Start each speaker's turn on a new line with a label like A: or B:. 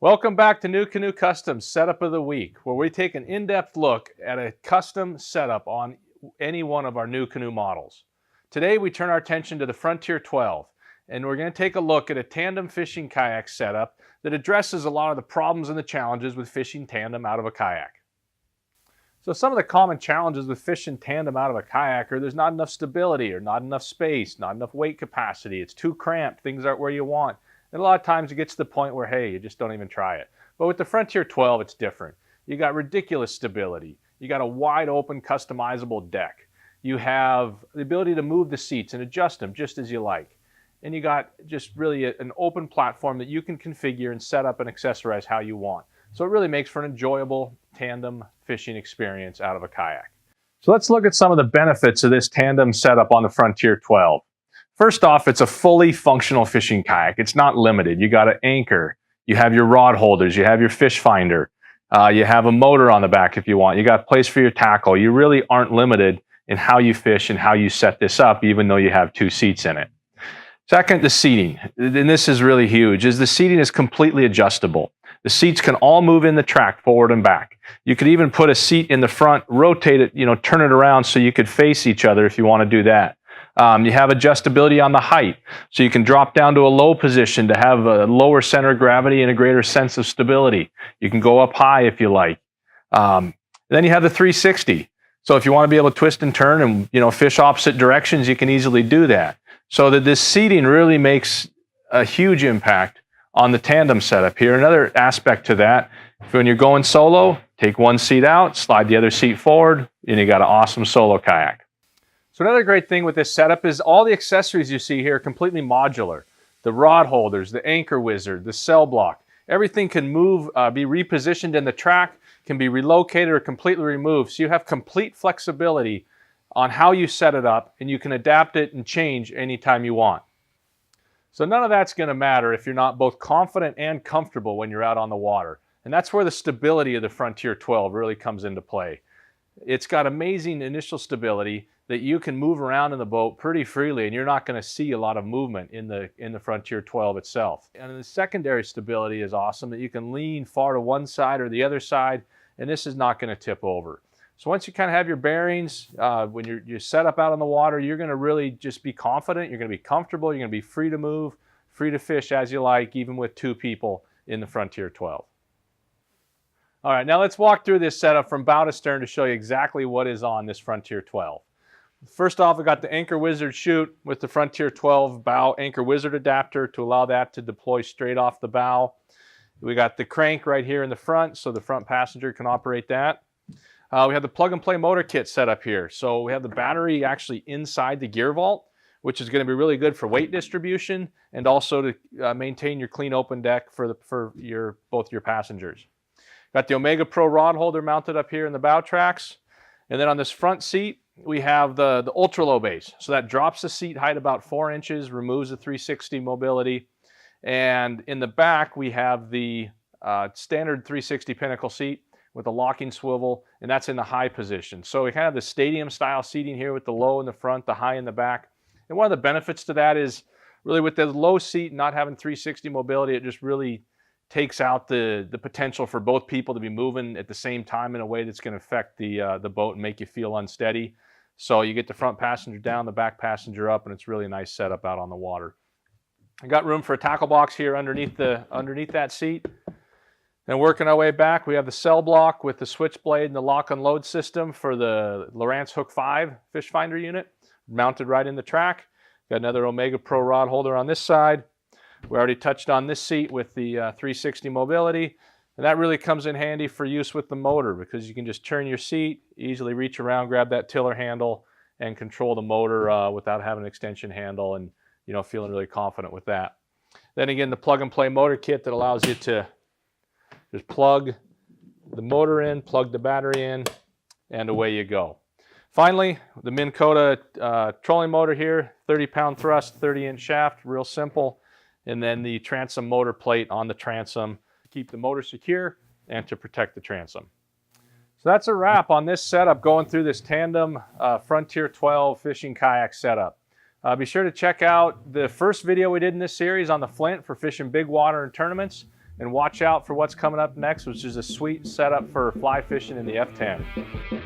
A: Welcome back to NuCanoe Custom Setup of the Week, where we take an in-depth look at a custom setup on any one of our NuCanoe models. Today we turn our attention to the Frontier 12, and we're going to take a look at a tandem fishing kayak setup that addresses a lot of the problems and the challenges with fishing tandem out of a kayak. So some of the common challenges with fishing tandem out of a kayak are there's not enough stability or not enough space, not enough weight capacity, it's too cramped, things aren't where you want. And a lot of times it gets to the point where, hey, you just don't even try it. But with the Frontier 12, it's different. You got ridiculous stability. You got a wide open customizable deck. You have the ability to move the seats and adjust them just as you like. And you got just really an open platform that you can configure and set up and accessorize how you want. So it really makes for an enjoyable tandem fishing experience out of a kayak. So let's look at some of the benefits of this tandem setup on the Frontier 12. First off, it's a fully functional fishing kayak. It's not limited. You got an anchor, you have your rod holders, you have your fish finder, you have a motor on the back if you want, you got a place for your tackle. You really aren't limited in how you fish and how you set this up, even though you have two seats in it. Second, the seating, and this is really huge, is the seating is completely adjustable. The seats can all move in the track forward and back. You could even put a seat in the front, rotate it, turn it around so you could face each other if you want to do that. You have adjustability on the height, so you can drop down to a low position to have a lower center of gravity and a greater sense of stability. You can go up high if you like. Then you have the 360. So if you want to be able to twist and turn and fish opposite directions, you can easily do that. So that this seating really makes a huge impact on the tandem setup here. Another aspect to that, when you're going solo, take one seat out, slide the other seat forward, and you got an awesome solo kayak. So another great thing with this setup is all the accessories you see here are completely modular. The rod holders, the anchor wizard, the cell block, everything can move, be repositioned in the track, can be relocated or completely removed. So you have complete flexibility on how you set it up, and you can adapt it and change anytime you want. So none of that's going to matter if you're not both confident and comfortable when you're out on the water. And that's where the stability of the Frontier 12 really comes into play. It's got amazing initial stability that you can move around in the boat pretty freely, and you're not going to see a lot of movement in the Frontier 12 itself. And the secondary stability is awesome, that you can lean far to one side or the other side, and this is not going to tip over. So once you kind of have your bearings, when you're set up out on the water, you're going to really just be confident, you're going to be comfortable, you're going to be free to move, free to fish as you like, even with two people in the Frontier 12. All right, now let's walk through this setup from bow to stern to show you exactly what is on this Frontier 12. First off, we got the Anchor Wizard chute with the Frontier 12 bow Anchor Wizard adapter to allow that to deploy straight off the bow. We got the crank right here in the front, so the front passenger can operate that. We have the plug and play motor kit set up here. So we have the battery actually inside the gear vault, which is going to be really good for weight distribution and also to maintain your clean open deck for both your passengers. Got the Omega Pro rod holder mounted up here in the bow tracks. And then on this front seat, we have the ultra low base. So that drops the seat height about 4 inches, removes the 360 mobility. And in the back, we have the standard 360 pinnacle seat with a locking swivel, and that's in the high position. So we kind of have the stadium style seating here with the low in the front, the high in the back. And one of the benefits to that is really with the low seat, not having 360 mobility, it just really takes out the potential for both people to be moving at the same time in a way that's going to affect the boat and make you feel unsteady. So you get the front passenger down, the back passenger up, and it's really a nice setup out on the water. I got room for a tackle box here underneath that seat. And working our way back, we have the cell block with the switchblade and the lock and load system for the Lowrance Hook 5 fish finder unit, mounted right in the track. Got another Omega Pro rod holder on this side. We already touched on this seat with the 360 mobility, and that really comes in handy for use with the motor because you can just turn your seat, easily reach around, grab that tiller handle, and control the motor without having an extension handle, and feeling really confident with that. Then again, the plug and play motor kit that allows you to just plug the motor in, plug the battery in, and away you go. Finally, the Minn Kota trolling motor here, 30-pound thrust, 30-inch shaft, real simple. And then the transom motor plate on the transom to keep the motor secure and to protect the transom. So that's a wrap on this setup, going through this tandem Frontier 12 fishing kayak setup. Be sure to check out the first video we did in this series on the Flint for fishing big water and tournaments. and watch out for what's coming up next, which is a sweet setup for fly fishing in the F10.